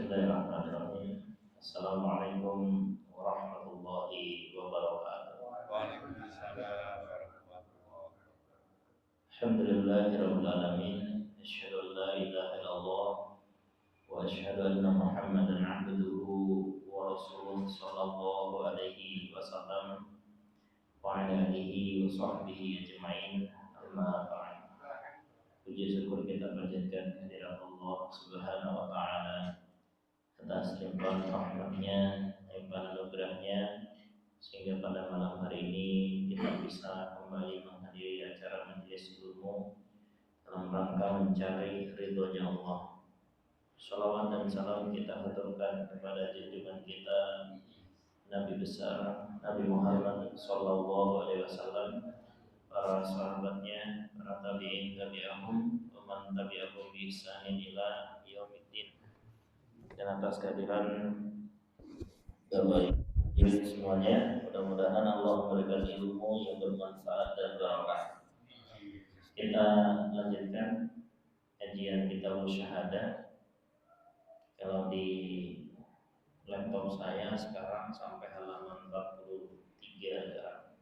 Bismillahirrahmanirrahim. Assalamualaikum warahmatullahi wabarakatuh. Waalaikumsalam warahmatullahi wabarakatuh. Alhamdulillahirabbil alamin. Asyhadu an la ilaha illallah wa asyhadu anna Muhammadan 'abduhu wa rasuluhu sallallahu alaihi wasallam wa ala alihi wa sahbihi ajmain. Amma ba'd. Puji syukur kita panjatkan kehadirat Allah Subhanahu wa taala atas limpahan rahmatnya, limpahan anugerahnya, sehingga pada malam hari ini kita bisa kembali menghadiri acara majelis ilmu dalam rangka mencari ridhonya Allah. Salawat dan salam kita haturkan kepada junjungan kita Nabi besar Nabi Muhammad Sallallahu Alaihi Wasallam, para sahabatnya, para tabi'in tabi'ahum, man tabi'ahum bi ihsanin ila yaumiddin. Dan atas kehadiran Bapak Ibu semuanya, mudah-mudahan Allah memberikan ilmu yang bermanfaat dan barokah. Kita lanjutkan kajian kitab syahadah. Kalau di laptop saya sekarang sampai halaman 43 sekarang.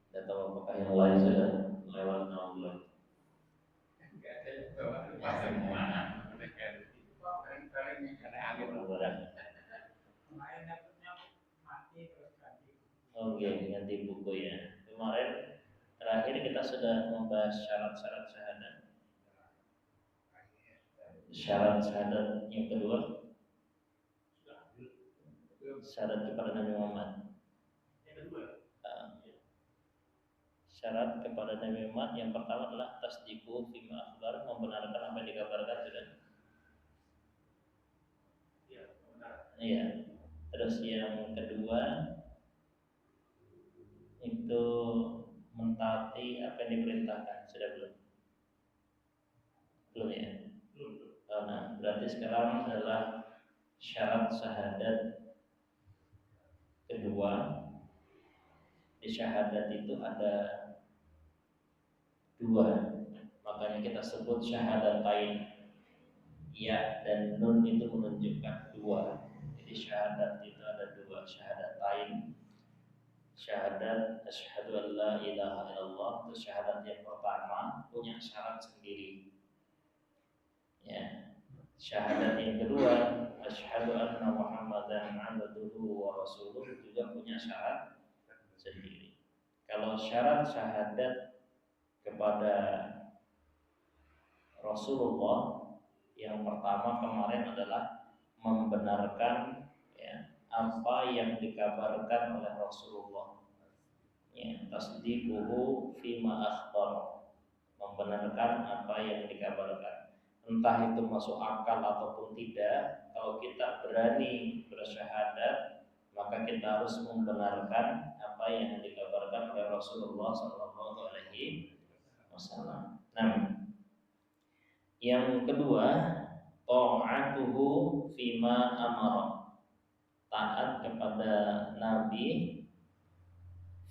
Tidak tahu apakah yang lain sudah lewat atau belum. Oke, ganti buku ya. Kemarin terakhir kita sudah membahas syarat-syarat syahadat. Syarat syahadat yang kedua, syarat kepada Nabi Muhammad. Syarat kepada Nabi Muhammad yang pertama adalah tasdiqu fima akhbar, membenarkan apa yang dikabarkan, sudah. Iya. Terus yang kedua itu mentaati apa yang diperintahkan, sudah belum? Belum ya? Nah, berarti sekarang adalah syarat syahadat kedua. Di syahadat itu ada dua, makanya kita sebut syahadatain. Ya dan nun itu menunjukkan dua. Jadi syahadat itu ada dua, syahadatain. Syahadat asyhadu an la ilaha illallah, itu syahadat yang pertama punya syarat sendiri. Ya. Syahadat yang kedua asyhadu anna Muhammadan 'abduhu wa rasuluhu juga punya syarat sendiri. Kalau syarat syahadat kepada Rasulullah yang pertama kemarin adalah membenarkan ya, apa yang dikabarkan oleh Rasulullah. Ya, tasdiquhu fima akhbar, membenarkan apa yang dikabarkan. Entah itu masuk akal ataupun tidak, kalau kita berani bersyahadat, maka kita harus membenarkan apa yang dikabarkan oleh Rasulullah Sallallahu Alaihi Wasallam. Nah, yang kedua, ta'atuhu fima amara, taat kepada Nabi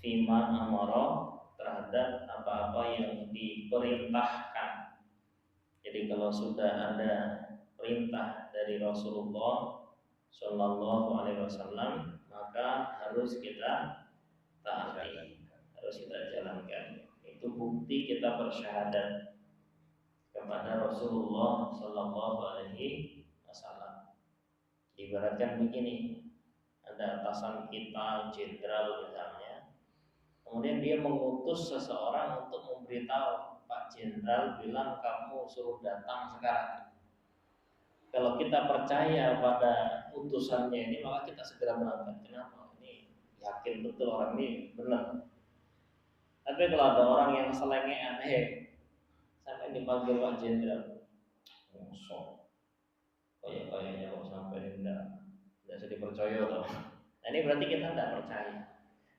fima amara, terhadap apa-apa yang diperintahkan. Jadi kalau sudah ada perintah dari Rasulullah Sallallahu Alaihi Wasallam, maka harus kita taati, harus kita jalankan. Itu bukti kita bersyahadat kepada Rasulullah Sallallahu Alaihi Wasallam. Ibaratkan begini, ada atasan kita jenderal misalnya, kemudian dia mengutus seseorang untuk memberitahu, Pak Jenderal bilang kamu suruh datang sekarang. Kalau kita percaya pada utusannya ini, maka kita segera berangkat. Kenapa? Ini yakin betul orang ini benar. Tapi kalau ada orang yang selengean, sampai dipanggil Pak Jenderal, ngosok, kayaknya kok sampai tidak bisa dipercaya toh. Nah, ini berarti kita tidak percaya.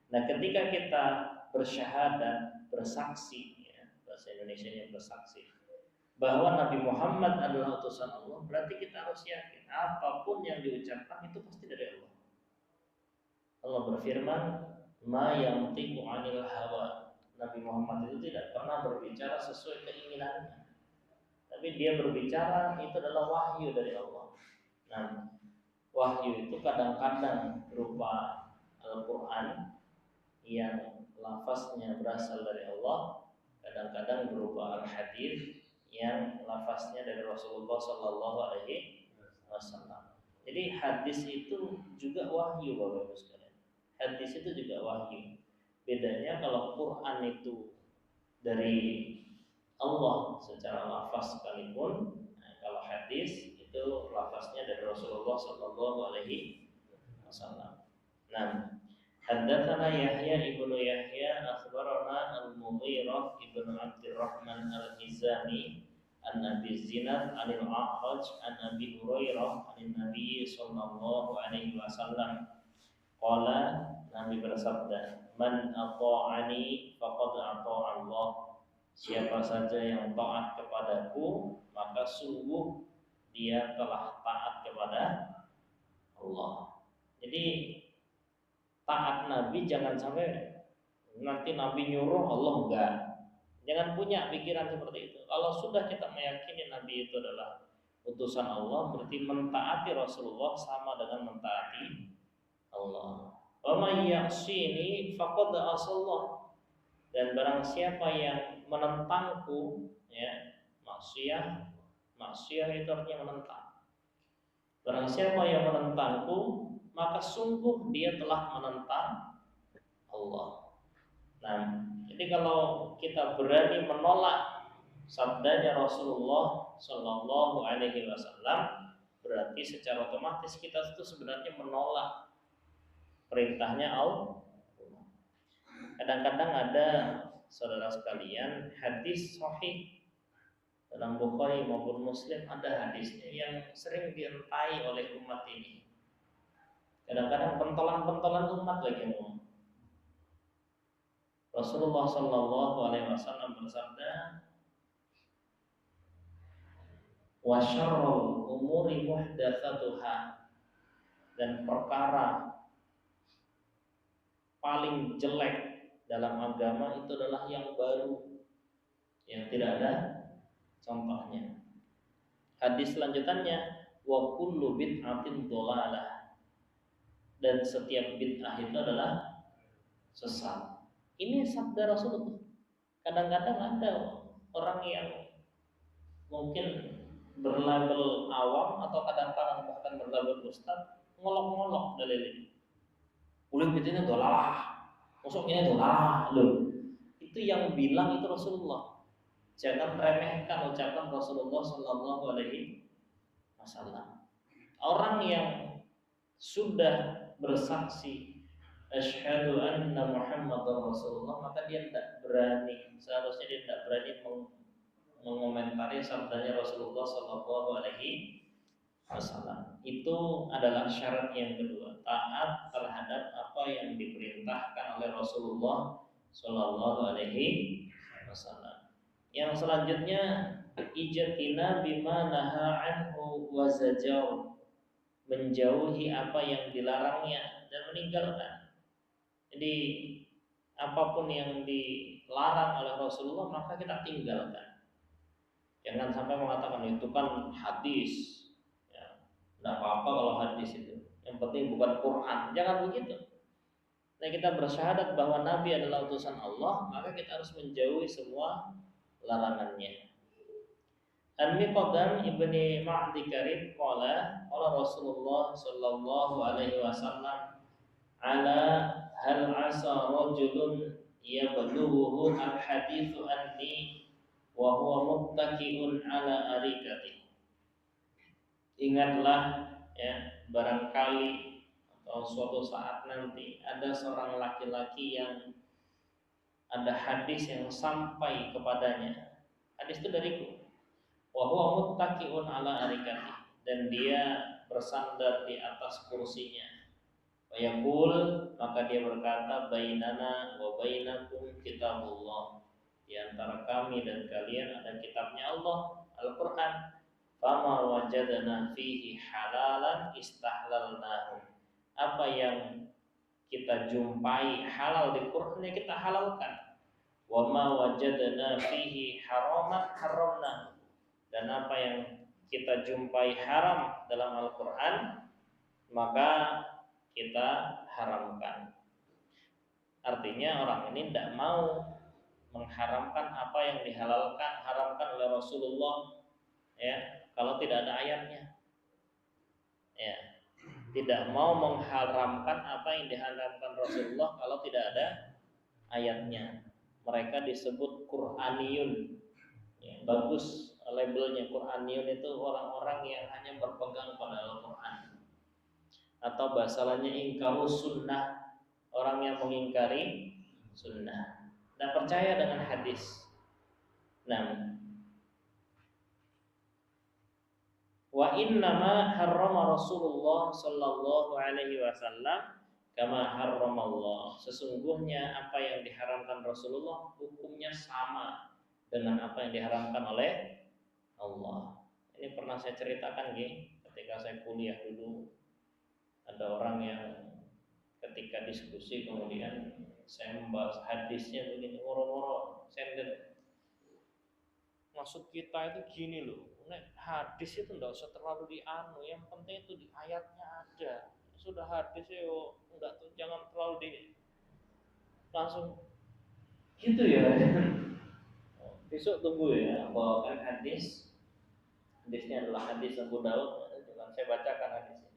Nah, ketika kita bersyahadat, bersaksi, ya, bahasa Indonesia bersaksi, bahwa Nabi Muhammad adalah utusan Allah, berarti kita harus yakin apapun yang diucapkan itu pasti dari Allah. Allah berfirman, "Ma yantiqu 'anil hawa." Nabi Muhammad itu tidak pernah berbicara sesuai keinginannya, tapi dia berbicara itu adalah wahyu dari Allah. Nah, wahyu itu kadang-kadang berupa Al-Quran yang lafaznya berasal dari Allah, kadang-kadang berupa al-hadis yang lafaznya dari Rasulullah Sallallahu Alaihi Wasallam. Jadi hadis itu juga wahyu, Bapak Ibu sekalian. Hadis itu juga wahyu. Bedanya kalau Quran itu dari Allah secara lafaz sekalipun, nah, kalau hadis itu lafaznya dari Rasulullah Sallallahu Alaihi Wasallam. Nah, haddatsana Yahya ibnu Yahya akhbarana Al-Mughirah ibnu Abdurrahman Al-Hizami an Abi Zinad an Al-A'raj an Abi Hurairah an Nabi sallallahu alaihi wasallam qala, Nabi bersabda, man ata'ani faqad ata'a Allah. Siapa saja yang taat kepadaku, maka sungguh dia telah taat kepada Allah. Jadi taat Nabi jangan sampai nanti Nabi nyuruh Allah enggak. Jangan punya pikiran seperti itu. Kalau sudah kita meyakini Nabi itu adalah utusan Allah, berarti mentaati Rasulullah sama dengan mentaati Allah. Wa may ya'sini faqad asallah. Dan barang siapa yang menentangku, ya, maksiat itu artinya menentang. Barang siapa yang menentangku, maka sungguh dia telah menentang Allah. Nah, jadi kalau kita berani menolak sabdanya Rasulullah Shallallahu Alaihi Wasallam, berarti secara otomatis kita itu sebenarnya menolak perintahnya Allah. Kadang-kadang ada, saudara sekalian, hadis sahih dalam Bukhari maupun Muslim, ada hadisnya yang sering dientai oleh umat ini. Kadang-kadang pentolan-pentolan umat lagi ngomong. Rasulullah Shallallahu Alaihi Wasallam bersabda, wa syarrul umuri muhdatsatuha, dan perkara paling jelek dalam agama itu adalah yang baru, yang tidak ada contohnya. Hadis selanjutnya, wa kullu bid'atin dhalalah, dan setiap bid'ah itu adalah sesat. Ini sabda Rasulullah. Kadang-kadang ada orang yang mungkin berlabel awam atau kadang-kadang bahkan berlabel ustaz, ngolok-ngolok dalil ini. Ulil bid'ah dhalalah, masuk ini dhalalah, loh. Itu yang bilang itu Rasulullah. Jangan remehkan ucapan Rasulullah Sallallahu Alaihi Wasallam. Orang yang sudah bersaksi asyhadu anna Muhammadar Rasulullah, maka dia tidak berani, seharusnya dia tidak berani mengomentari sabdanya Rasulullah Sallallahu Alaihi Wasallam. Itu adalah syarat yang kedua, taat terhadap apa yang diperintahkan oleh Rasulullah Sallallahu Alaihi Wasallam. Yang selanjutnya, ijatina bima naha anhu wa zajaw, menjauhi apa yang dilarangnya dan meninggalkan. Jadi apapun yang dilarang oleh Rasulullah maka kita tinggalkan. Jangan sampai mengatakan itu kan hadis, ya, tidak apa-apa kalau hadis itu, yang penting bukan Quran. Jangan begitu. Nah, kita bersyahadat bahwa Nabi adalah utusan Allah, maka kita harus menjauhi semua larangannya. Al-Miqdam ibni Ma'di Karib qala Rasulullah sallallahu alaihi wasallam, ala hal asa rajulun yablughu al-hadithu anni wa huwa muttaqiun ala arikati. Ingatlah, ya, barangkali atau suatu saat nanti ada seorang laki-laki yang ada hadis yang sampai kepadanya. Hadis itu dariku. Wa huwa muttaqiun ala arikati, dan dia bersandar di atas kursinya. Wa yaqul, maka dia berkata, bainana wa bainakum kitabullah, di antara kami dan kalian ada kitabnya Allah, Al-Qur'an. Fama wajadna fihi halalan istahlalnahu, apa yang kita jumpai halal di Quran yang kita halalkan. Wa ma wajadna fihi haraman haramna, dan apa yang kita jumpai haram dalam Al-Quran, maka kita haramkan. Artinya orang ini tidak mau mengharamkan apa yang haramkan oleh Rasulullah, ya, kalau tidak ada ayatnya, ya, tidak mau mengharamkan apa yang diharamkan Rasulullah kalau tidak ada ayatnya. Mereka disebut Qur'aniyun, ya, bagus labelnya. Qur'aniyun itu orang-orang yang hanya berpegang pada Al-Quran, atau bahasa lainnya ingkarus sunnah, orang yang mengingkari sunnah dan percaya dengan hadis. Nah, wa innama harrama Rasulullah sallallahu alaihi wasallam kama harrama Allah. Sesungguhnya apa yang diharamkan Rasulullah hukumnya sama dengan apa yang diharamkan oleh Allah. Ini pernah saya ceritakan ketika saya kuliah dulu. Ada orang yang ketika diskusi kemudian saya membahas hadisnya begini, moro-moro sender. Maksud kita itu gini loh, hadis itu enggak usah terlalu dianu, yang penting itu di ayatnya ada. Sudah hadis ya, enggak tuh, jangan terlalu di langsung gitu ya. Besok tunggu ya, bawakan hadis. Hadisnya adalah hadis Abu Daud, jangan saya bacakan hadisnya.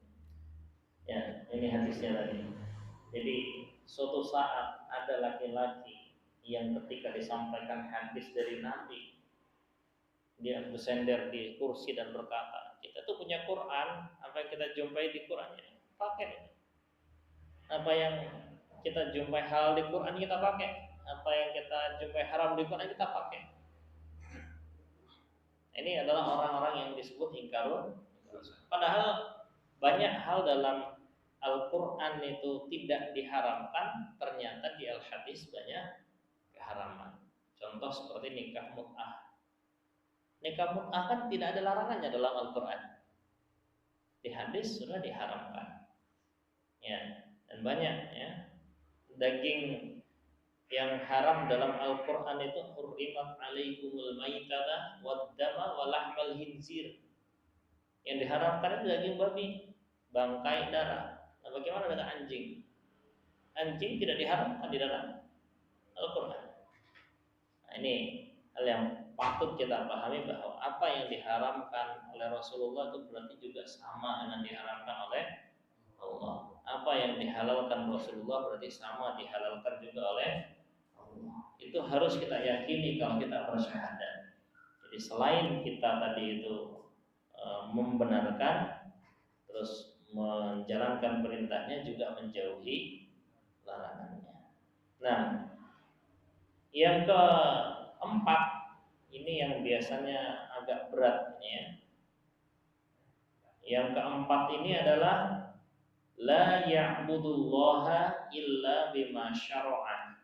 Ya, ini hadisnya tadi. Jadi suatu saat ada laki-laki yang ketika disampaikan hadis dari Nabi, dia bersender di kursi dan berkata, kita tuh punya Quran, apa yang kita jumpai di Qurannya pakai, apa yang kita jumpai halal di Quran kita pakai, apa yang kita jumpai haram di Quran kita pakai. Ini adalah orang-orang yang disebut ingkarun. Padahal banyak hal dalam Al-Quran itu tidak diharamkan, ternyata di Al-Hadis banyak keharaman. Contoh seperti nikah mut'ah. Nikah mut'ah kan tidak ada larangannya dalam Al-Quran. Di hadis sudah diharamkan. Ya, dan banyak ya. Daging yang haram dalam Al-Quran itu hurrimat alaikumul maitata waddama walahmal hinzir. Yang diharamkan itu daging babi, bangkai, darah. Nah, bagaimana dengan anjing? Anjing tidak diharamkan di dalam Al-Quran. Nah, ini hal yang patut kita pahami, bahwa apa yang diharamkan oleh Rasulullah itu berarti juga sama dengan diharamkan oleh Allah. Apa yang dihalalkan Rasulullah berarti sama dihalalkan juga oleh Allah. Itu harus kita yakini kalau kita bersyahadat. Jadi selain kita tadi itu membenarkan, terus menjalankan perintahnya, juga menjauhi larangannya. Nah, yang keempat ini yang biasanya agak berat ya. Yang keempat ini adalah la ya'budullaha illa bima syara'a.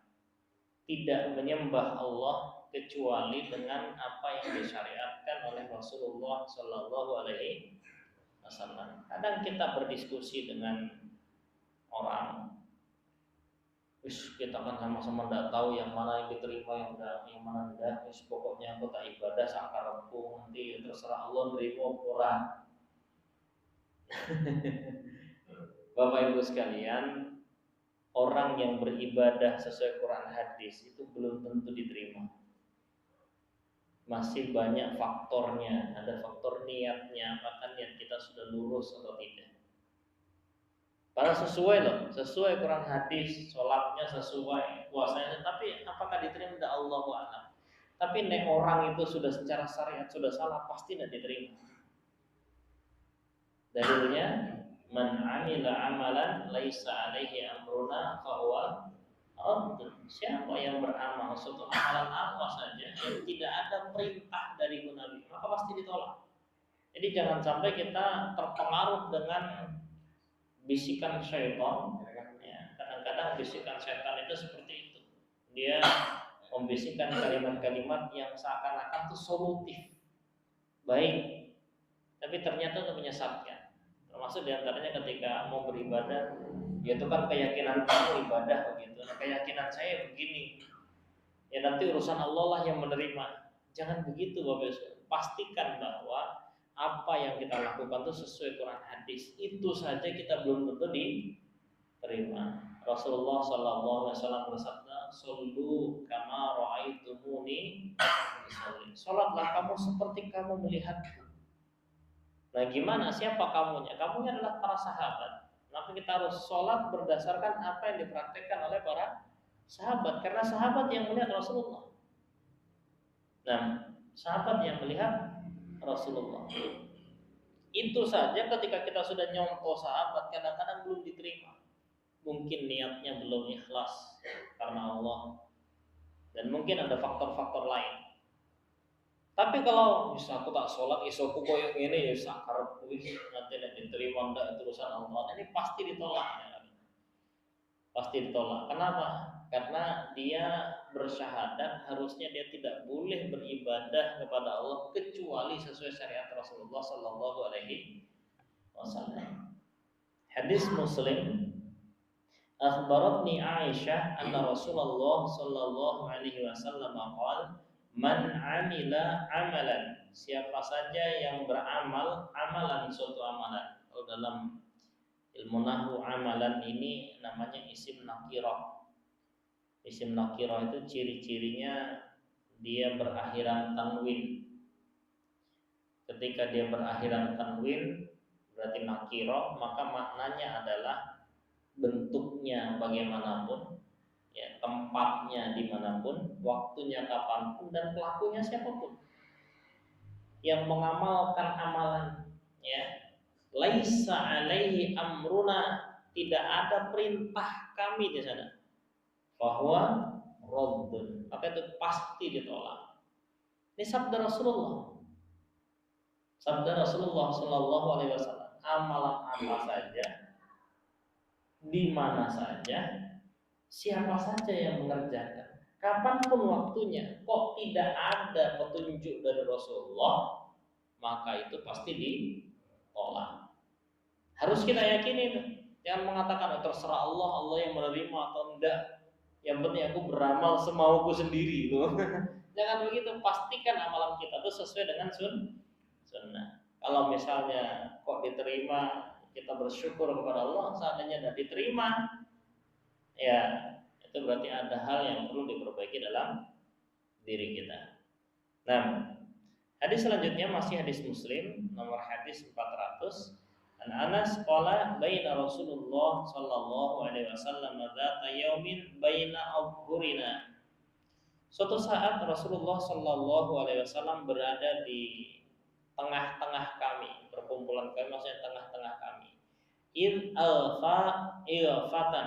Tidak menyembah Allah kecuali dengan apa yang disyariatkan oleh Rasulullah sallallahu alaihi wasallam. Kadang kita berdiskusi dengan orang, kita kan sama-sama tidak tahu yang mana yang diterima, yang mana tidak. Pokoknya aku tak ibadah sakarepku, nanti terserah Allah nerima orang. Bapak Ibu sekalian, orang yang beribadah sesuai Quran hadis itu belum tentu diterima. Masih banyak faktornya, ada faktor niatnya, apakah niat kita sudah lurus atau tidak. Padahal sesuai loh, sesuai Quran hadis, sholatnya sesuai, puasanya, tapi apakah diterima? Tidak, Allahu a'lam. Tapi nek orang itu sudah secara syariat sudah salah, pasti tidak diterima. Dalilnya, man 'amila 'amalan laisa 'alaihi amruna fahuwa radd. Siapa yang beramal suatu amalan apa saja yang tidak ada perintah dari Nabi, maka pasti ditolak. Jadi jangan sampai kita terpengaruh dengan bisikan syaitan. Ya, kadang-kadang bisikan setan itu seperti itu. Dia membisikkan kalimat-kalimat yang seakan-akan itu solutif, baik, tapi ternyata itu menyesatkan. Termasuk diantaranya ketika mau beribadah, ya itu kan keyakinan kamu ibadah begitu, nah, keyakinan saya begini, ya nanti urusan Allah lah yang menerima. Jangan begitu Bapak Ibu. Pastikan bahwa apa yang kita lakukan itu sesuai Quran hadis, itu saja kita belum tentu diterima. Rasulullah Shallallahu Alaihi Wasallam bersabda, "Sallu kama ra'aitumuni usolli." Salatlah kamu seperti kamu melihatku. Nah, gimana? Siapa kamunya? Kamunya adalah para sahabat. Maka kita harus sholat berdasarkan apa yang dipraktikkan oleh para sahabat, karena sahabat yang melihat Rasulullah. Nah, sahabat yang melihat Rasulullah. Itu saja ketika kita sudah nyontoh sahabat, kadang-kadang belum diterima. Mungkin niatnya belum ikhlas karena Allah, dan mungkin ada faktor-faktor lain. Tapi kalau bisa aku tak sholat, isoku koyok ini ya sakar kuis nanti diterima ndak, itu urusan Allah. Ini pasti ditolak, ya. Pasti ditolak. Kenapa? Karena dia bersyahadat, harusnya dia tidak boleh beribadah kepada Allah kecuali sesuai syariat Rasulullah Sallallahu Alaihi Wasallam. Hadis Muslim, akhbaratni Aisyah anna Rasulullah Sallallahu Alaihi Wasallam qala, man amila amalan, siapa saja yang beramal amalan, suatu amalan. Kalau dalam ilmu nahwu, amalan ini namanya isim nakirah. Isim nakirah itu ciri-cirinya dia berakhiran tanwin. Ketika dia berakhiran tanwin berarti nakirah, maka maknanya adalah bentuknya bagaimanapun, ya, tempatnya dimanapun, waktunya kapanpun, dan pelakunya siapapun yang mengamalkan amalan, ya. Laisa alaihi amruna, tidak ada perintah kami di sana, bahwa raddun, maka itu pasti ditolak. Ini sabda Rasulullah. Sabda Rasulullah Shallallahu Alaihi Wasallam. Amalan apa saja, di mana saja, siapa saja yang mengerjakan, kapanpun waktunya, kok tidak ada petunjuk dari Rasulullah, maka itu pasti ditolak. Harus kita yakini itu. Jangan mengatakan terserah Allah, Allah yang menerima atau enggak. Yang penting aku beramal semauku sendiri loh. Jangan begitu. Pastikan amalan kita itu sesuai dengan sunnah. Kalau misalnya kok diterima, kita bersyukur kepada Allah. Seandainya tidak diterima, ya itu berarti ada hal yang perlu diperbaiki dalam diri kita. Nah, hadis selanjutnya masih hadis Muslim, nomor hadis 400. An Anas qala baina Rasulullah sallallahu alaihi wasallam dzata yaumin baina adhurina. Suatu saat Rasulullah sallallahu alaihi wasallam berada di tengah-tengah kami, perkumpulan kami, maksudnya tengah-tengah kami. Ilfatan.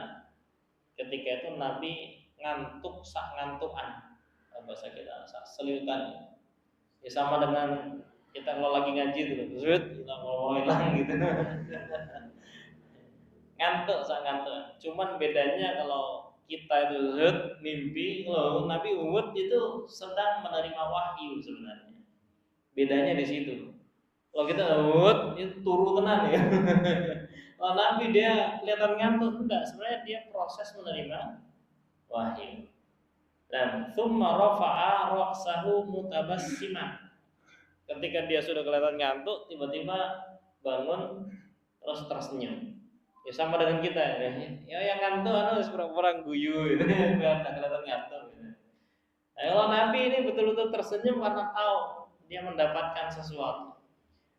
Ketika itu Nabi ngantuk sak ngantukan, bahasa kita sak seliutan. Ya sama dengan kita kalau lagi ngaji tuh, kita mau hilang gitu. Ngantuk sak ngantukan. Cuman bedanya kalau kita itu mimpi, kalau Nabi Uhud itu sedang menerima wahyu sebenarnya. Bedanya di situ. Kalau kita itu turu tenan ya. Kalau Nabi dia kelihatan ngantuk, enggak, sebenarnya dia proses menerima wahyu. Dan tsumma rafa'a ra'sahu mutabassiman. Ketika dia sudah kelihatan ngantuk, tiba-tiba bangun terus tersenyum. Ya sama dengan kita ya. Ya yang ngantuk harus pura-pura guyu gitu. Biar tak kelihatan ngantuk gitu. Nah, kalau Nabi ini betul-betul tersenyum karena tahu dia mendapatkan sesuatu.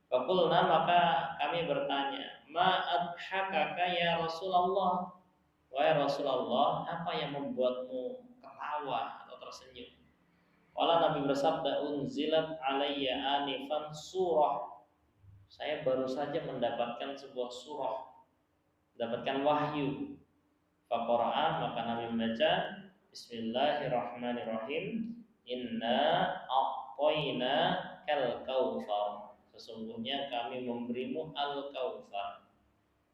Faqulna, maka kami bertanya, ma adhakaka ya Rasulullah? Wahai Rasulullah, apa yang membuatmu ketawa atau tersenyum? Qala, Nabi bersabda, unzilat alayya anifan surah. Saya baru saja mendapatkan sebuah surah, mendapatkan wahyu. Faqara'a, maka Nabi membaca, Bismillahirrahmanirrahim. Inna a'tayna kal kautsar. Sesungguhnya kami memberimu al-kautsar.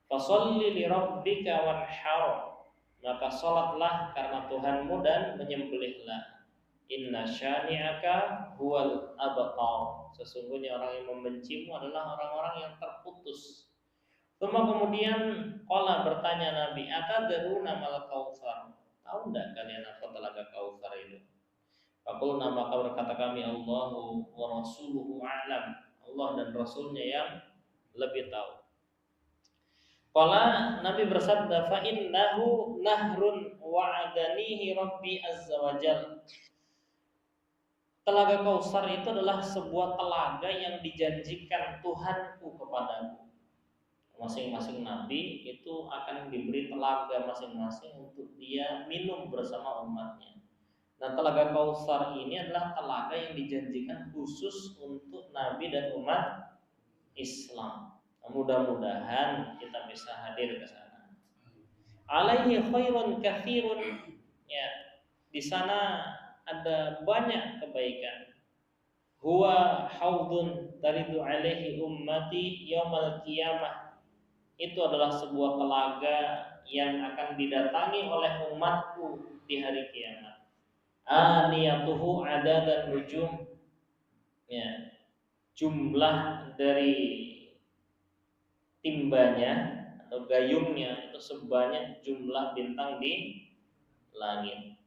Fasholli li rabbika wanhar. Maka salatlah karena Tuhanmu dan menyembelihlah. Inna syani'aka huwal abtar. Sesungguhnya orang yang membencimu adalah orang-orang yang terputus. Kemudian qala, bertanya Nabi, atadruna mal kautsar? Tahu enggak kalian apa telaga kautsar itu? Faqulna, maka berkata kami, Allahu wa rasuluhu a'lam. Allah dan Rasulnya yang lebih tahu. Qala Nabi bersabda, fa innahu nahrun wa'adanihi Rabbi azza wa jalla. Telaga Kausar itu adalah sebuah telaga yang dijanjikan Tuhanku kepadaku. Masing-masing nabi itu akan diberi telaga masing-masing untuk dia minum bersama umatnya. Nah, telaga Kausar ini adalah telaga yang dijanjikan khusus untuk nabi dan umat Islam. Mudah-mudahan kita bisa hadir ke sana. Alaihi khairun katsirun. Ya, di sana ada banyak kebaikan. Huwa haudun taridu alaihi ummati yaumal qiyamah. Itu adalah sebuah telaga yang akan didatangi oleh umatku di hari kiamat. Aniyatuhu adadan nujum. Ya, jumlah dari timbanya atau gayungnya itu sebanyak jumlah bintang di langit.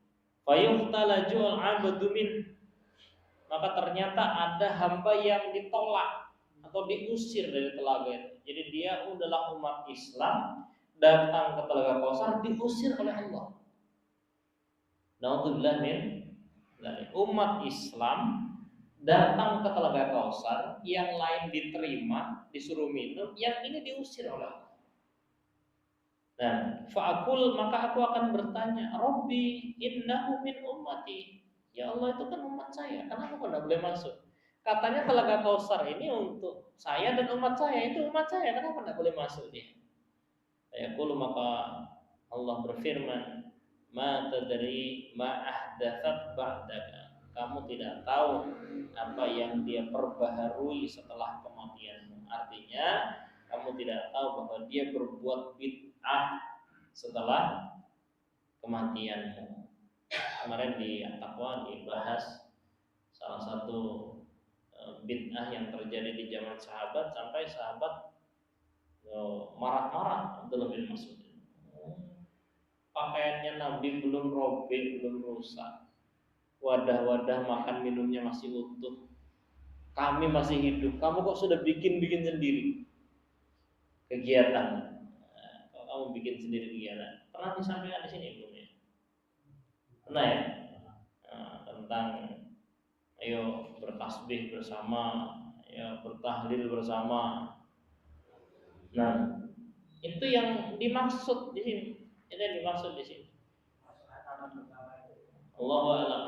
Fayuhtalaju al-'abdu min, maka ternyata ada hamba yang ditolak atau diusir dari telaga itu. Jadi dia adalah umat Islam, datang ke telaga Kausar diusir oleh Allah. Naudzubillah min umat Islam datang ke telaga Kausar, yang lain diterima, disuruh minum, yang ini diusir oleh Allah. Nah, fa'akul, maka aku akan bertanya, Rabbi innahu min ummati. Ya Allah, itu kan umat saya, kenapa aku tidak boleh masuk? Katanya telaga Kausar ini untuk saya dan umat saya, itu umat saya, kenapa tidak boleh masuk dia? Fa'akul, maka Allah berfirman, ma tadri ma ahdathat ba'daka. Kamu tidak tahu apa yang dia perbaharui setelah kematianmu. Artinya, kamu tidak tahu bahwa dia berbuat bid'ah setelah kematianmu. Kemarin di At-Taqwa dibahas salah satu bid'ah yang terjadi di zaman sahabat, sampai sahabat marah-marah Abdullah bin Mas'ud. Pakaiannya Nabi belum robek, belum rusak, wadah-wadah makan minumnya masih utuh, kami masih hidup, kamu kok sudah bikin sendiri kegiatan? Kalau kamu bikin sendiri kegiatan, pernah disampaikan di sini belum ya? Pernah ya? Tentang ayo bertasbih bersama, ya bertahlil bersama. Nah, itu yang dimaksud di sini. Itu yang dimaksud di sini. Allahu a'lam.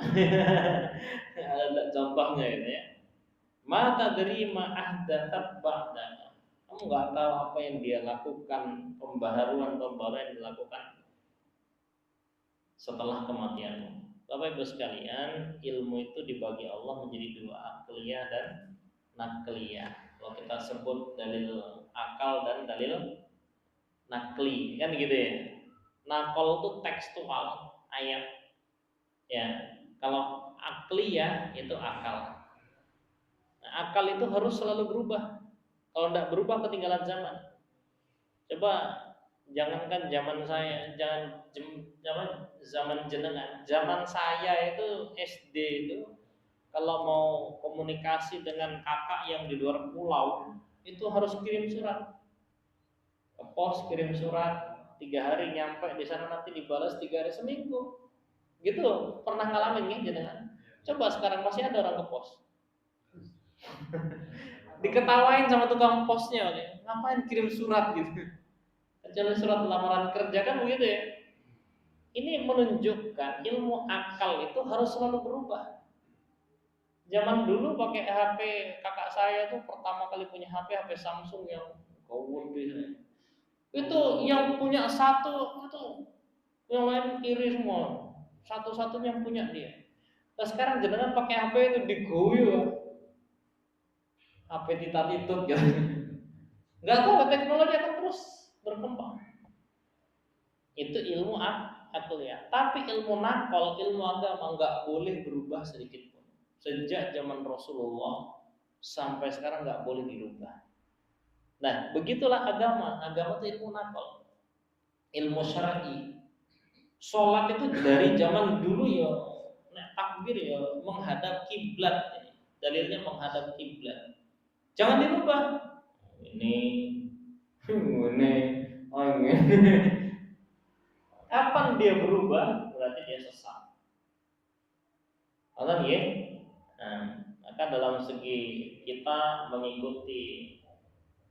Ada contohnya gitu ya. Mata dari ahdathat ba'da. Kamu nggak tahu apa yang dia lakukan, pembaharuan yang dilakukan setelah kematianmu. Bapak Ibu sekalian, ilmu itu dibagi Allah menjadi dua, akliyah dan nakliyah. Kalau kita sebut dalil akal dan dalil nakli, kan gitu ya. Nakal itu tekstual, ayat. Ya, kalau akliyah itu akal. Nah, akal itu harus selalu berubah. Kalau tidak berubah, ketinggalan zaman. Coba jangankan zaman saya, zaman jenengan, zaman saya itu SD itu, kalau mau komunikasi dengan kakak yang di luar pulau, itu harus kirim surat ke pos, kirim surat 3 hari nyampe di sana, nanti dibalas 3 hari, seminggu. Gitu, pernah ngalamin ya jenengan? Coba sekarang masih ada orang ke pos. Diketawain sama tukang posnya, ngapain kirim surat gitu. Kecuali surat lamaran kerja kan begitu ya. Ini menunjukkan ilmu akal itu harus selalu berubah. Zaman dulu pakai HP kakak saya tuh, pertama kali punya HP Samsung yang gede. Itu yang punya satu, itu yang lain iri semua. Satu-satunya yang punya dia. Nah, sekarang jenengan pakai HP itu digoyo. HP titat-titut gitu. Enggak tahu, teknologi akan terus berkembang. Itu ilmu akal ya. Tapi ilmu nakal, ilmu agama enggak boleh berubah sedikit pun. Sejak zaman Rasulullah sampai sekarang enggak boleh dirubah. Nah, begitulah agama. Agama itu ilmu nakal, ilmu syar'i. Sholat itu dari zaman dulu ya, takbir ya menghadap kiblat. Dalilnya menghadap kiblat. Jangan dirubah. Ini, ini, oh ini. Kapan dia berubah? Berarti dia sesat. Akan ya? Nah, maka dalam segi kita mengikuti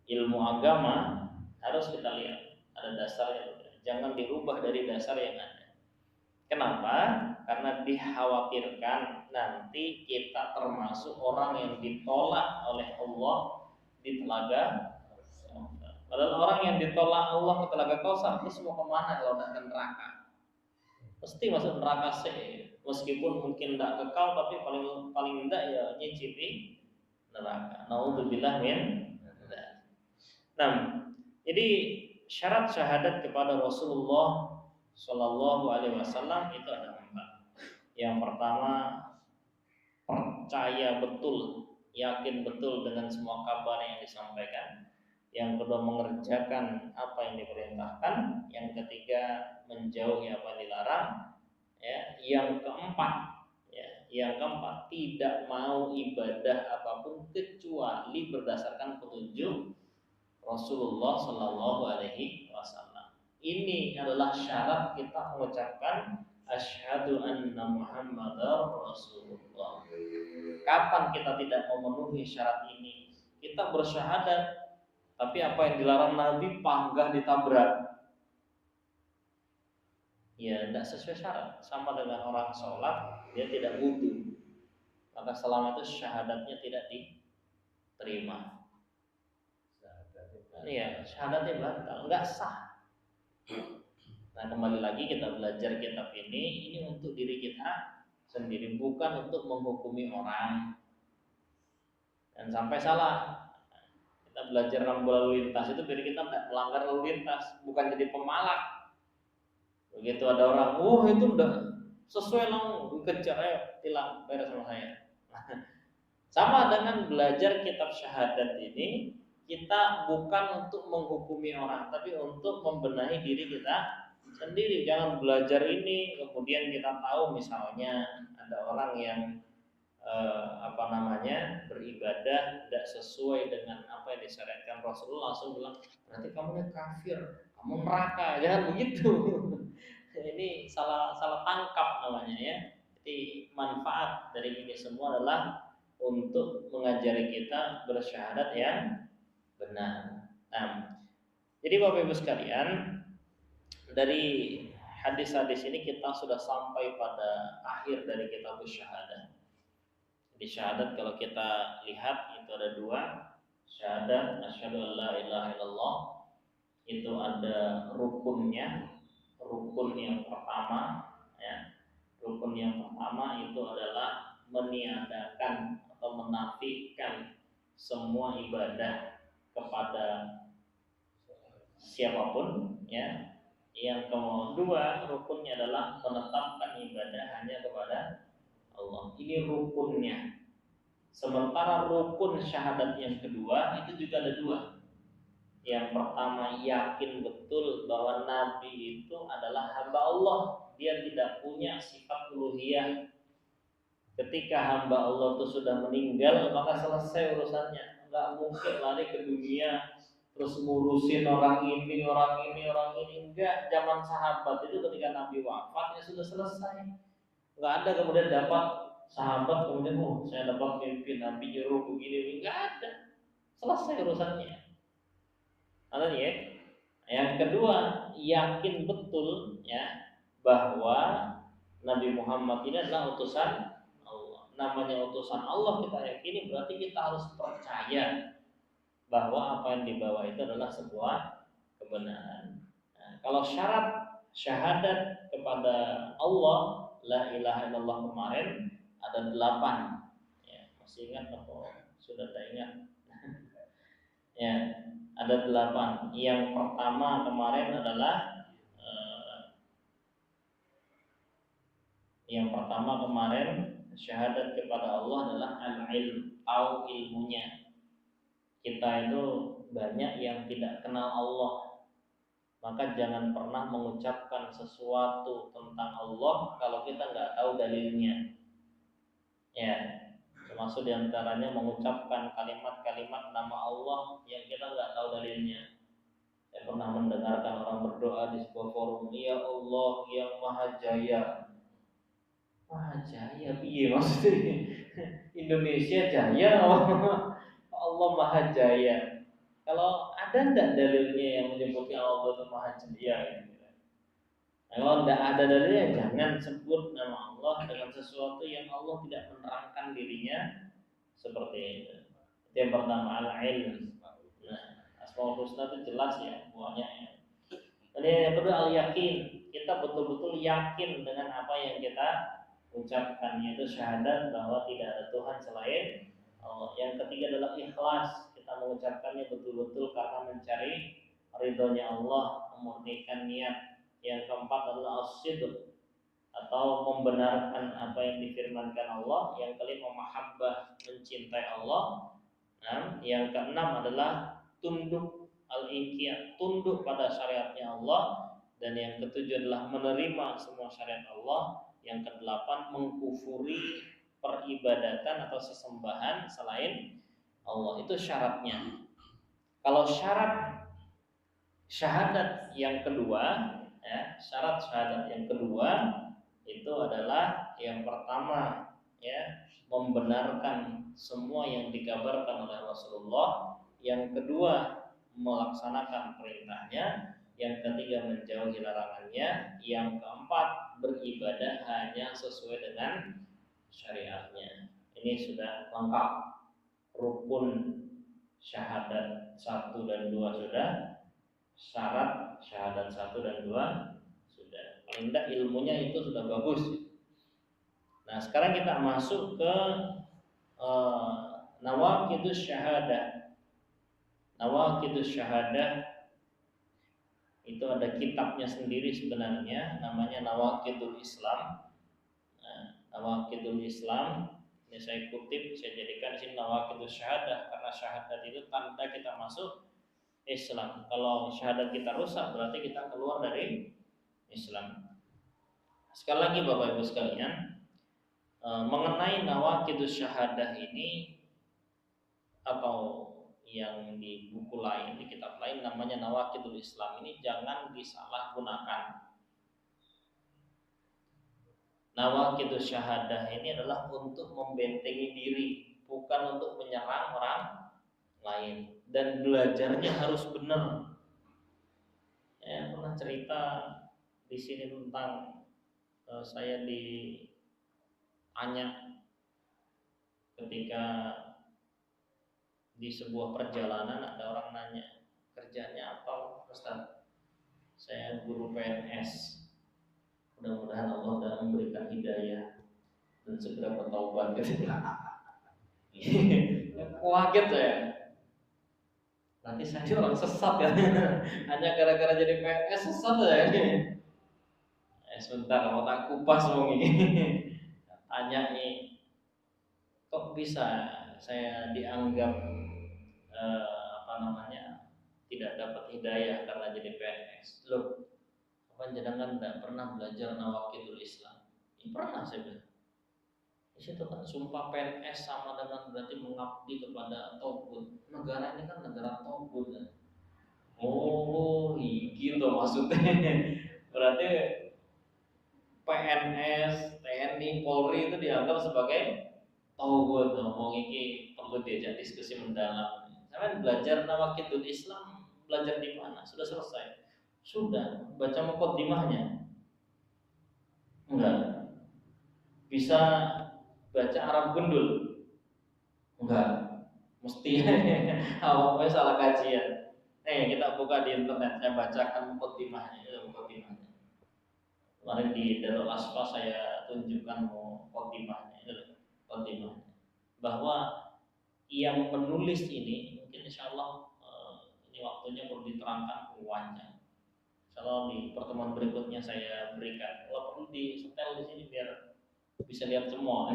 ilmu agama harus kita lihat ada dasarnya. Jangan dirubah dari dasar yang ada. Kenapa? Karena dikhawatirkan nanti kita termasuk orang yang ditolak oleh Allah di telaga. Padahal orang yang ditolak Allah ke telaga Kausar itu semua kemana kalau tidak ke neraka? Pasti masuk neraka sih. Meskipun mungkin tidak kekal, tapi paling paling tidak ya nyicipi neraka. Nauzubillah min dzalik. Nah, jadi syarat syahadat kepada Rasulullah Shallallahu Alaihi Wasallam itu ada 4. Yang pertama, percaya betul, yakin betul dengan semua kabar yang disampaikan. Yang kedua, mengerjakan apa yang diperintahkan. Yang ketiga, menjauhi apa yang dilarang. Yang keempat, tidak mau ibadah apapun kecuali berdasarkan petunjuk Rasulullah Shallallahu Alaihi Wasallam. Ini adalah syarat kita mengucapkan asyhadu anna Muhammadar Rasulullah. Kapan kita tidak memenuhi syarat ini? Kita bersyahadat, tapi apa yang dilarang Nabi panggah ditabrak. Ya, tidak sesuai syarat. Sama dengan orang sholat, dia tidak wudhu, maka selama itu syahadatnya tidak diterima. Iya, syahadatnya batal, nggak sah. Nah, kembali lagi kita belajar kitab ini untuk diri kita sendiri, bukan untuk menghukumi orang. Dan sampai salah, kita belajar rambu lalu lintas itu biar kita tidak melanggar lalu lintas, bukan jadi pemalak. Begitu ada orang, itu udah sesuai langsung dikejar, ayo tilang, bayar sama saya. Sama dengan belajar kitab syahadat ini, kita bukan untuk menghukumi orang, tapi untuk membenahi diri kita sendiri. Jangan belajar ini kemudian kita tahu misalnya ada orang yang beribadah tidak sesuai dengan apa yang disyariatkan Rasulullah, langsung bilang berarti kamu kafir, kamu neraka. Jangan begitu. Ini salah tangkap namanya ya. Jadi manfaat dari ini semua adalah untuk mengajari kita bersyahadat yang benar. Nah, jadi Bapak Ibu sekalian, dari hadis-hadis ini kita sudah sampai pada akhir dari kitab syahadat. Di syahadat kalau kita lihat itu ada 2. Syahadat asyhadu an la ilaha illallah, itu ada rukunnya. Rukun yang pertama ya. Rukun yang pertama itu adalah meniadakan atau menafikan semua ibadah kepada siapapun ya. Yang kedua, rukunnya adalah menetapkan ibadah hanya kepada Allah. Ini rukunnya. Sementara rukun syahadat yang kedua itu juga ada 2. Yang pertama, yakin betul bahwa Nabi itu adalah hamba Allah. Dia tidak punya sifat uluhiyah. Ketika hamba Allah itu sudah meninggal, maka selesai urusannya. Enggak mungkin lari ke dunia terus ngurusin orang ini. Enggak. Zaman sahabat itu ketika Nabi wafat ya sudah selesai. Enggak ada kemudian dapat sahabat kemudian saya dapat mimpi Nabi nyuruh begini. Enggak ada. Selesai urusannya. Ya. Yang kedua, yakin betul ya bahwa Nabi Muhammad ini adalah utusan Allah. Namanya utusan Allah kita yakini, berarti kita harus percaya bahwa apa yang dibawa itu adalah sebuah kebenaran. Nah, kalau syarat syahadat kepada Allah, la ilaha illallah kemarin ada 8. Ya, masih ingat atau sudah tak ingat? Ya, ada 8. Yang pertama kemarin adalah syahadat kepada Allah adalah al-ilm, tahu ilmunya. Kita itu banyak yang tidak kenal Allah, maka jangan pernah mengucapkan sesuatu tentang Allah kalau kita nggak tahu dalilnya. Ya, termasuk diantaranya mengucapkan kalimat-kalimat nama Allah yang kita nggak tahu dalilnya. Saya pernah mendengarkan orang berdoa di sebuah forum, ya Allah yang Maha Jaya. Maha Jaya, piye maksudnya? Indonesia Jaya, Allah Maha Jaya. Kalau ada ndak dalilnya yang menyebutkan Allah itu Maha Jaya? Gitu. Nah, kalau tidak ada dalilnya, jangan sebut nama Allah dengan sesuatu yang Allah tidak menerangkan dirinya seperti itu. Itu yang pertama, al-ilm. Nah, Asmaul Husna itu jelas ya, buahnya ya. Dan yang kedua, al-yakin. Kita betul-betul yakin dengan apa yang kita ucapkan, yaitu syahadat bahwa tidak ada Tuhan selain Allah. Yang ketiga adalah ikhlas. Kita mengucapkannya betul-betul karena mencari ridhonya Allah, memurnikan niat. Yang keempat adalah as-sidq, atau membenarkan apa yang difirmankan Allah. Yang kelima, mahabbah, mencintai Allah. Nah, yang keenam adalah tunduk, al-inqiyad, tunduk pada syariatnya Allah. Dan yang ketujuh adalah menerima semua syariat Allah. Yang kedelapan, mengkufuri peribadatan atau sesembahan selain Allah. Itu syaratnya. Kalau syarat syahadat yang kedua, ya, syarat syahadat yang kedua itu adalah yang pertama, ya, membenarkan semua yang dikabarkan oleh Rasulullah. Yang kedua, melaksanakan perintahnya. Yang ketiga, menjauhi larangannya. Yang keempat, beribadah hanya sesuai dengan syariatnya. Ini sudah lengkap rukun syahadat 1 dan 2 sudah, syarat syahadat 1 dan 2 sudah. Paling tidak ilmunya itu sudah bagus. Nah, sekarang kita masuk ke nawaqidus syahadah. Nawaqidus syahadah itu ada kitabnya sendiri sebenarnya, namanya Nawaqidul Islam. Nah, Nawaqidul Islam ini saya kutip, saya jadikan di sini Nawaqidus syahadah, karena syahadat itu tanda kita masuk Islam. Kalau syahadat kita rusak, berarti kita keluar dari Islam. Sekali lagi Bapak Ibu sekalian, mengenai nawaqidus syahadah ini, atau yang di buku lain, di kitab lain namanya Nawaqidul Islam, ini jangan disalahgunakan. Nawaqidus syahadah ini adalah untuk membentengi diri, bukan untuk menyerang orang lain. Dan belajarnya harus benar. Saya pernah cerita di sini tentang saya di Anyak ketika di sebuah perjalanan ada orang nanya, kerjanya apa Ustaz? Saya guru PNS. Mudah-mudahan Allah dalam memberikan hidayah dan segera bertaubat. Kaget saya. Nanti saya orang sesat ya. Hanya gara-gara jadi PNS sesat ya. Sebentar mau tak kupas wong ini. Tanya nih, kok bisa saya dianggap tidak dapat hidayah karena jadi PNS? Loh, apa jangan tidak pernah belajar Nawaqidul Islam? Ini pernah saya bilang. Di situ kan sumpah PNS sama dengan berarti mengabdi kepada Togut. Negara ini kan negara Togut kan? Oh, gitu maksudnya. Berarti PNS, TNI, Polri itu dianggap sebagai Togut. Ngomong ini perlu diajak diskusi mendalam. Saya belajar Nawaqidul Islam, belajar di mana? Sudah selesai. Sudah baca muqaddimahnya? Enggak. Bisa baca Arab gundul? Enggak. Mesti awalnya salah kajian. Kita buka di internet, saya bacakan muqaddimahnya. Kemarin di Darul Asfa saya tunjukkan muqaddimahnya. Muqaddimahnya. Bahwa yang menulis ini mungkin insyaallah ini waktunya perlu diterangkan luasnya. Kalau di pertemuan berikutnya saya berikan, kalau perlu di setel di sini biar bisa lihat semua.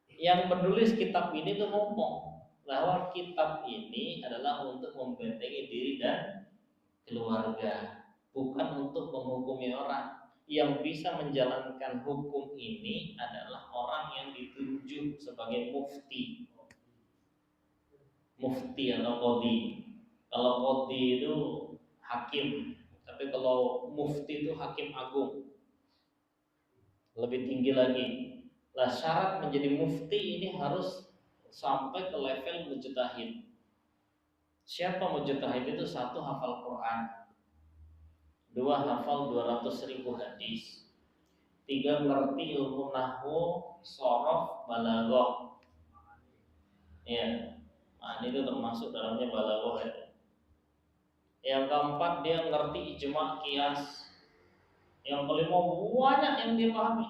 Yang menulis kitab ini tuh ngomong bahwa kitab ini adalah untuk membentengi diri dan keluarga, bukan untuk menghukumi orang. yang bisa menjalankan hukum ini adalah orang yang ditunjuk sebagai mufti atau qadhi. Kalau qadhi itu hakim, tapi kalau mufti itu hakim agung, lebih tinggi lagi. Lah syarat menjadi mufti ini harus sampai ke level mujtahid. Siapa mujtahid itu? Satu, hafal Quran. Dua, hafal 200.000 hadis. Tiga, ngerti ilmu nahwu, shorof, balaghah. Ya, nah, itu termasuk dalamnya balaghah ya. Yang keempat, dia ngerti ijma' qiyas. Yang kelima, banyak yang dia pahami.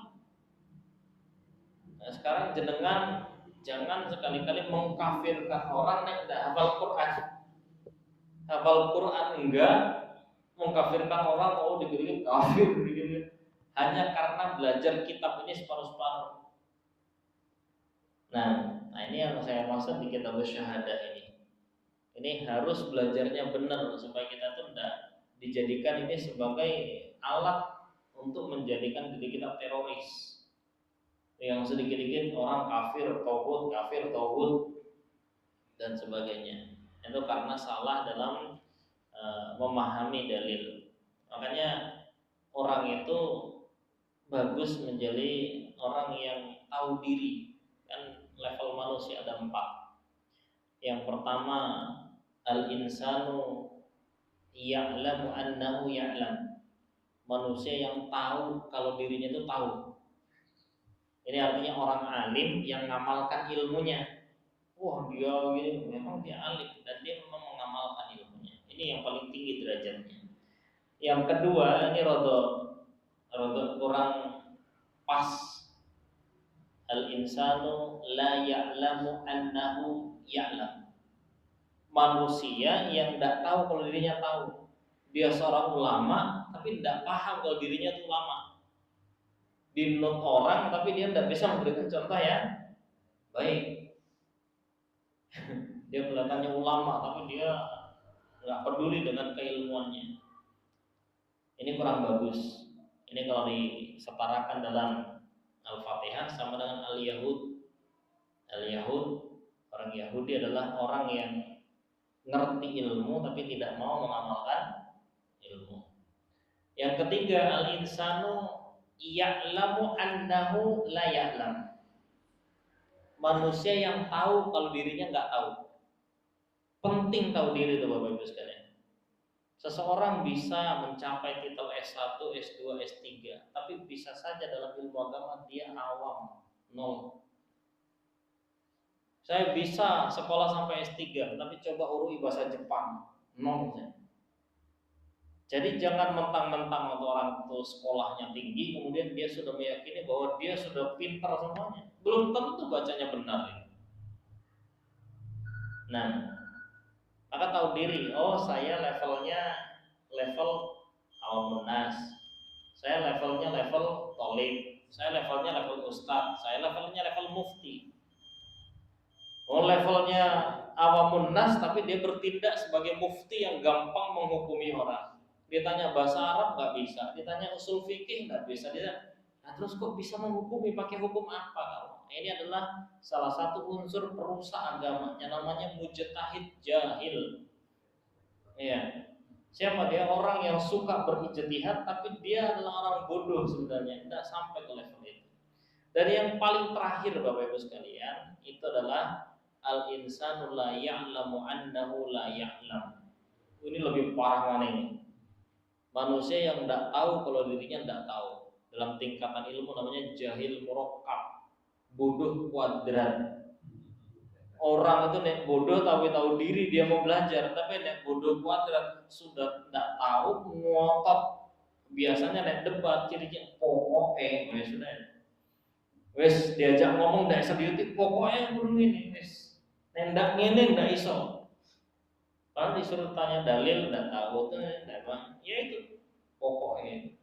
Nah, sekarang jenengan jangan sekali-kali mengkafirkan orang yang tidak hafal Quran. Hafal Quran enggak, mengkafirkan orang dikit-dikit kafir dikit-dikit. Hanya karena belajar kitab ini separuh-separuh. Nah ini yang saya maksud di kitab syahadah ini. Ini harus belajarnya benar supaya kita tuh tidak dijadikan ini sebagai alat untuk menjadikan diri kita teroris. Yang sedikit-sedikit orang kafir tauhid dan sebagainya. Itu karena salah dalam memahami dalil. Makanya orang itu bagus menjadi orang yang tahu diri. Kan level manusia ada 4. Yang pertama, al-insanu ya'lamu annahu ya'lam. Manusia yang tahu kalau dirinya itu tahu. Ini artinya orang alim yang mengamalkan ilmunya. Wah, dia gini, memang dia alim dan dia memang mengamalkan ilmunya. Ini yang paling tinggi derajatnya. Yang kedua, ini rada kurang pas. Al-insanu la ya'lamu annahu ya'lam. Manusia yang tidak tahu kalau dirinya tahu. Dia seorang ulama tapi tidak paham kalau dirinya itu ulama. Dinut orang tapi dia tidak bisa memberikan contoh yang baik. Dia kelihatannya ulama tapi dia nggak peduli dengan keilmuannya. Ini kurang bagus. Ini kalau disetarakan dalam Al-Fatihah sama dengan Al-Yahud. Al-Yahud, orang Yahudi adalah orang yang ngerti ilmu tapi tidak mau mengamalkan ilmu. Yang ketiga, al-insanu ya'lamu annahu la ya'lam. Manusia yang tahu kalau dirinya nggak tahu. Penting tahu diri itu Bapak Ibu sekalian. Seseorang bisa mencapai titel S1, S2, S3, tapi bisa saja dalam ilmu agama dia awam, nol. Saya bisa sekolah sampai S3, tapi coba urui bahasa Jepang, nol. Jadi jangan mentang-mentang orang itu sekolahnya tinggi, kemudian dia sudah meyakini bahwa dia sudah pintar semuanya. Belum tentu bacanya benar. Nah, maka tahu diri, saya levelnya level awamun nas, saya levelnya level tolib, saya levelnya level ustaz, saya levelnya level mufti. Levelnya awamun nas tapi dia bertindak sebagai mufti yang gampang menghukumi orang. Ditanya bahasa Arab nggak bisa, ditanya usul fikih nggak bisa, nah terus kok bisa menghukumi, pakai hukum apa kamu? Ini adalah salah satu unsur perusak agama yang namanya mujtahid jahil. Iya. Siapa dia? Orang yang suka berijtihad tapi dia adalah orang bodoh sebenarnya, tidak sampai ke level itu. Dan yang paling terakhir Bapak Ibu sekalian, itu adalah al-insanu la ya'lamu annahu la ya'lam. Ini lebih parah mana ini? Manusia yang tidak tahu kalau dirinya tidak tahu. Dalam tingkatan ilmu namanya jahil murakkab, bodoh kuadrat. Orang itu nek bodoh tapi tahu diri dia mau belajar, tapi nek bodoh kuadrat sudah tidak tahu ngotot. Biasanya nek debat cirinya pokoknya sudah. Wes diajak ngomong ndak seriutik, pokoknya kudu ngene wes. Nek ndak ngene ndak iso. Kalau disuruh tanya dalil ndak tahu tuh ndak bang. Ya itu pokoknya.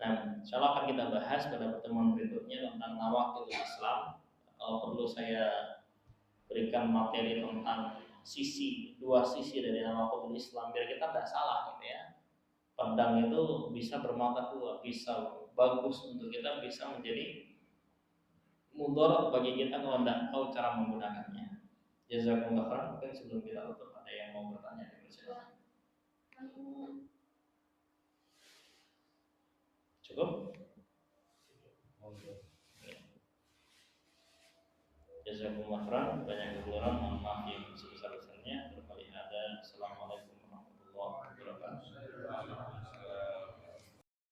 Nah, insyaallah akan kita bahas pada pertemuan berikutnya tentang nawaqidul Islam. Kalau perlu saya berikan materi tentang dua sisi dari nawaqidul Islam biar kita tidak salah gitu ya. Pedang itu bisa bermata dua, bisa bagus untuk kita, bisa menjadi mudarat bagi kita kalau tidak tahu cara menggunakannya. Jazakumullah khairan. Mungkin sebelum kita tutup ada yang mau bertanya, dipersilakan. Cukup? Jazakumullah khairan. Banyak kekurangan, mohon maaf yang sebesar-besarnya.